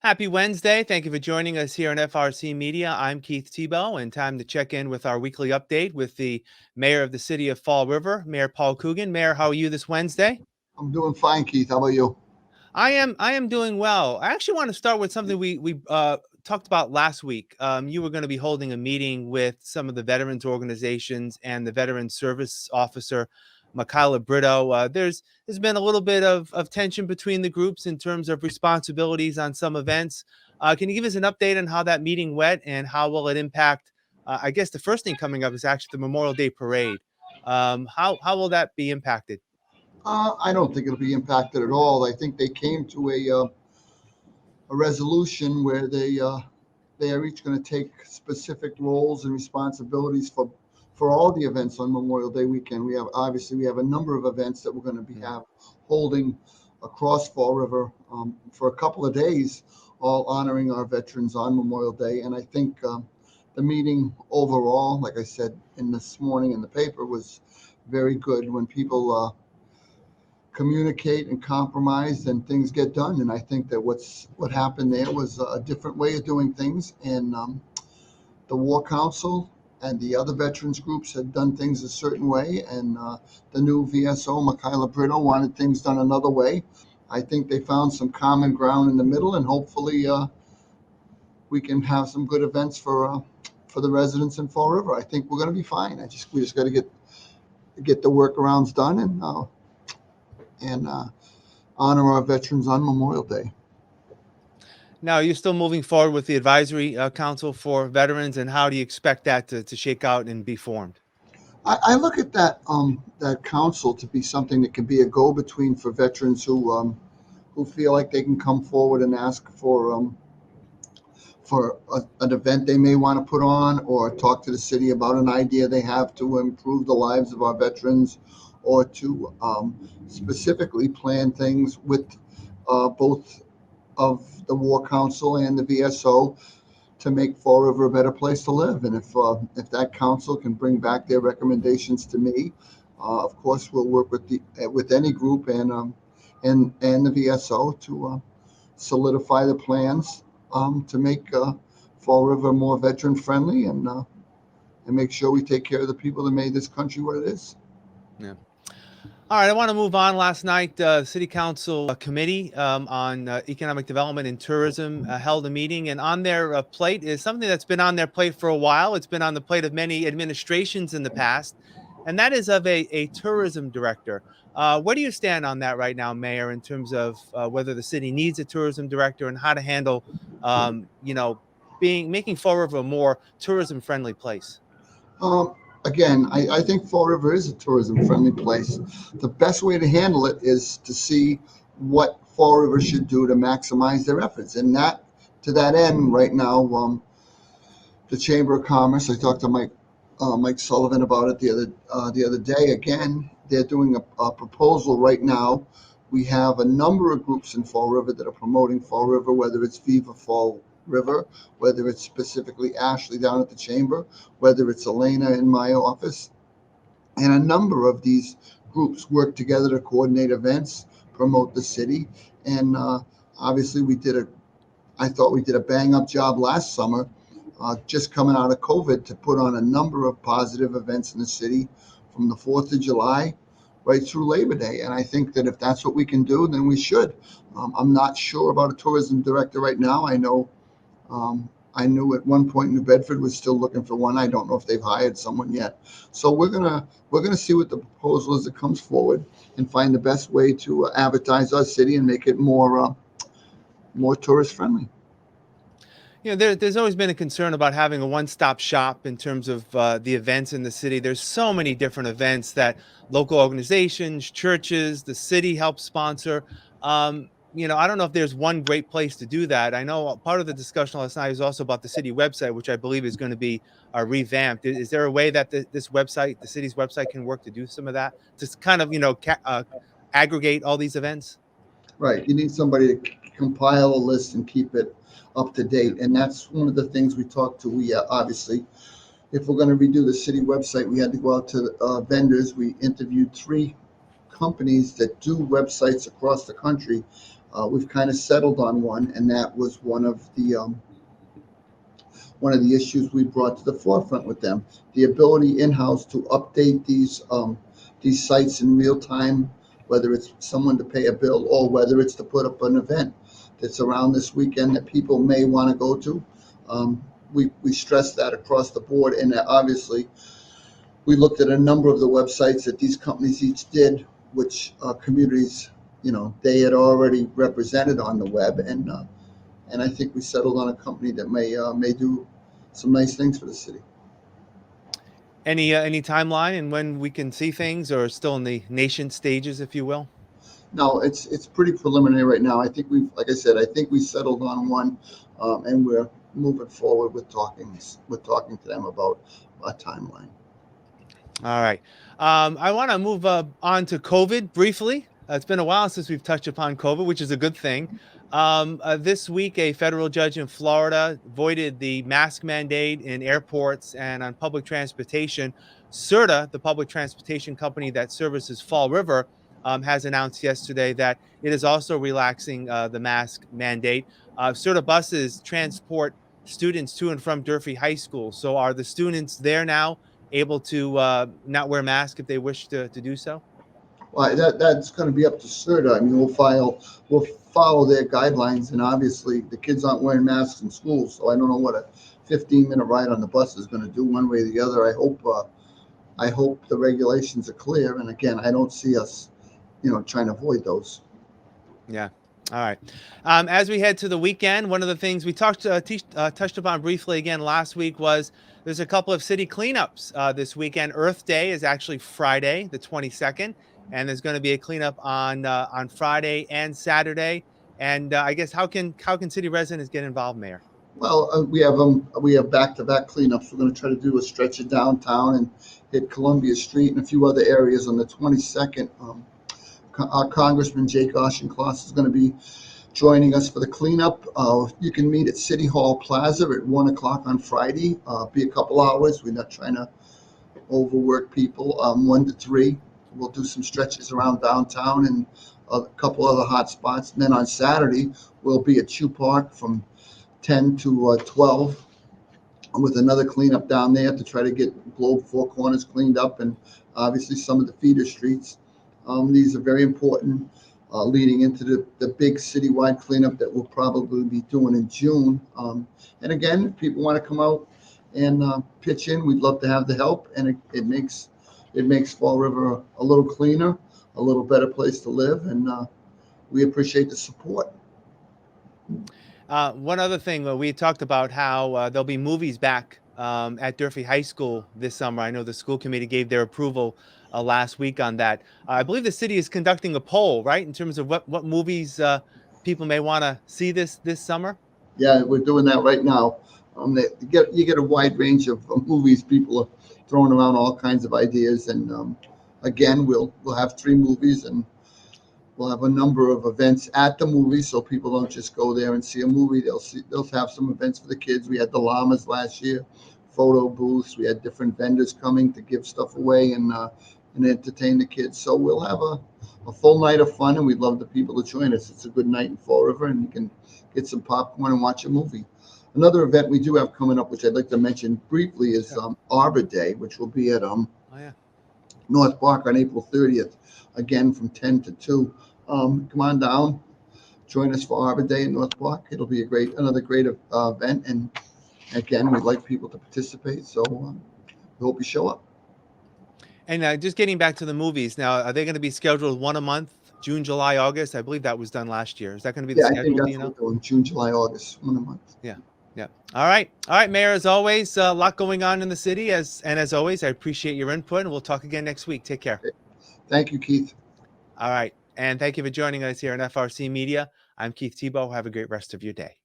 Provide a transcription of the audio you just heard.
Happy Wednesday. Thank you for joining us here on FRC Media. I'm Keith Tebow, and time to check in with our weekly update with the mayor of the city of Fall River, Mayor Paul Coogan. Mayor, how are you this Wednesday? I'm doing fine, Keith. How about you? I am doing well. I actually want to start with something we talked about last week. You were going to be holding a meeting with some of the veterans organizations and the veteran service officer, Michaela Brito. There's been a little bit of tension between the groups in terms of responsibilities on some events. Can you give us an update on how that meeting went and how will it impact? I guess the first thing coming up is actually the Memorial Day parade. How will that be impacted? I don't think it'll be impacted at all. I think they came to a resolution where they are each going to take specific roles and responsibilities for all the events on Memorial Day weekend. We have a number of events that we're going to be holding across Fall River for a couple of days, all honoring our veterans on Memorial Day. And I think the meeting overall, like I said in this morning in the paper, was very good. When people communicate and compromise, and things get done. And I think that what happened there was a different way of doing things. And the War Council and the other veterans groups had done things a certain way, and the new VSO, Michaela Brito, wanted things done another way. I think they found some common ground in the middle, and hopefully we can have some good events for the residents in Fall River. I think we're going to be fine. We just got to get the workarounds done and honor our veterans on Memorial Day. Now, you're still moving forward with the advisory council for veterans, and how do you expect that to shake out and be formed? I look at that council to be something that can be a go-between for veterans who feel like they can come forward and ask for an event they may want to put on, or talk to the city about an idea they have to improve the lives of our veterans, or to specifically plan things with both of the War Council and the VSO to make Fall River a better place to live. And if that council can bring back their recommendations to me, of course we'll work with any group and the VSO to solidify the plans to make Fall River more veteran friendly, and make sure we take care of the people that made this country what it is. Yeah. All right, I want to move on. Last night, City Council Committee on Economic Development and Tourism held a meeting, and on their plate is something that's been on their plate for a while. It's been on the plate of many administrations in the past, and that is of a tourism director. Where do you stand on that right now, Mayor, in terms of whether the city needs a tourism director and how to handle, making Fall River a more tourism-friendly place? Um, Again, I think Fall River is a tourism friendly place. The best way to handle it is to see what Fall River should do to maximize their efforts. And to that end, right now, the Chamber of Commerce, I talked to Mike Sullivan about it the other day. Again, they're doing a proposal right now. We have a number of groups in Fall River that are promoting Fall River, whether it's Viva Fall River, whether it's specifically Ashley down at the Chamber, whether it's Elena in my office. And a number of these groups work together to coordinate events, promote the city. And obviously I thought we did a bang up job last summer, just coming out of COVID, to put on a number of positive events in the city from the 4th of July right through Labor Day. And I think that if that's what we can do, then we should. I'm not sure about a tourism director right now. I knew at one point New Bedford was still looking for one. I don't know if they've hired someone yet. So we're gonna see what the proposal is that comes forward, and find the best way to advertise our city and make it more tourist friendly. There's always been a concern about having a one-stop shop in terms of the events in the city. There's so many different events that local organizations, churches, the city help sponsor. I don't know if there's one great place to do that. I know part of the discussion last night is also about the city website, which I believe is going to be revamped. Is there a way that this website, the city's website, can work to do some of that, to kind of aggregate all these events? Right. You need somebody to compile a list and keep it up to date. And that's one of the things we talked to. We obviously, if we're going to redo the city website, we had to go out to vendors. We interviewed 3 companies that do websites across the country. We've kind of settled on one, and that was one of the issues we brought to the forefront with them. The ability in-house to update these sites in real time, whether it's someone to pay a bill or whether it's to put up an event that's around this weekend that people may want to go to. We stress that across the board, and obviously we looked at a number of the websites that these companies each did, which communities, they had already represented on the web, and I think we settled on a company that may do some nice things for the city. Any timeline and when we can see things, or still in the nascent stages, if you will? No, it's pretty preliminary right now. I think like I said, I think we settled on one, and we're moving forward with talking to them about a timeline. All right. I want to move on to COVID briefly. It's been a while since we've touched upon COVID, which is a good thing. This week, a federal judge in Florida voided the mask mandate in airports and on public transportation. CERTA, the public transportation company that services Fall River, has announced yesterday that it is also relaxing the mask mandate. CERTA buses transport students to and from Durfee High School. So are the students there now able to not wear masks if they wish to do so? Well, that's going to be up to CERTA. I mean, we'll follow their guidelines, and obviously the kids aren't wearing masks in school, so I don't know what a 15-minute ride on the bus is going to do one way or the other. I hope the regulations are clear, and again, I don't see us, trying to avoid those. Yeah. All right. As we head to the weekend, one of the things we touched upon briefly again last week was there's a couple of city cleanups this weekend. Earth Day is actually Friday, the 22nd, and there's going to be a cleanup on Friday and Saturday. And I guess how can city residents get involved, Mayor? Well, we have back-to-back cleanups. We're going to try to do a stretch of downtown and hit Columbia Street and a few other areas on the 22nd. Our Congressman Jake Auchincloss is going to be joining us for the cleanup. You can meet at City Hall Plaza at 1 o'clock on Friday. Be a couple hours. We're not trying to overwork people. 1 to 3. We'll do some stretches around downtown and a couple other hot spots. And then on Saturday, we'll be at Chew Park from 10 to 12 with another cleanup down there to try to get Globe Four Corners cleaned up, and obviously some of the feeder streets. These are very important leading into the big citywide cleanup that we'll probably be doing in June. And again, if people want to come out and pitch in, we'd love to have the help, and it makes Fall River a little cleaner, a little better place to live, and we appreciate the support. One other thing, we talked about how there'll be movies back at Durfee High School this summer. I know the school committee gave their approval last week on that. I believe the city is conducting a poll, right, in terms of what movies people may want to see this summer. Yeah, we're doing that right now. You get a wide range of movies. People are throwing around all kinds of ideas, and again, we'll have 3 movies, and we'll have a number of events at the movies, so people don't just go there and see a movie. They'll have some events for the kids. We had the llamas last year, photo booths. We had different vendors coming to give stuff away and entertain the kids. So we'll have a full night of fun, and we'd love the people to join us. It's a good night in Fall River, and you can get some popcorn and watch a movie. Another event we do have coming up, which I'd like to mention briefly, is Arbor Day, which will be at North Park on April 30th, again from 10 to 2. Come on down, join us for Arbor Day in North Park. It'll be another great event, and again, we'd like people to participate. So we hope you show up. And just getting back to the movies now, are they going to be scheduled one a month? June, July, August? I believe that was done last year. Is that going to be the schedule? I think that's what we're doing. June, July, August, 1 a month. Yeah. Yeah. All right, Mayor. As always, a lot going on in the city. As always, I appreciate your input, and we'll talk again next week. Take care. Okay. Thank you, Keith. All right, and thank you for joining us here on FRC Media. I'm Keith Tebow. Have a great rest of your day.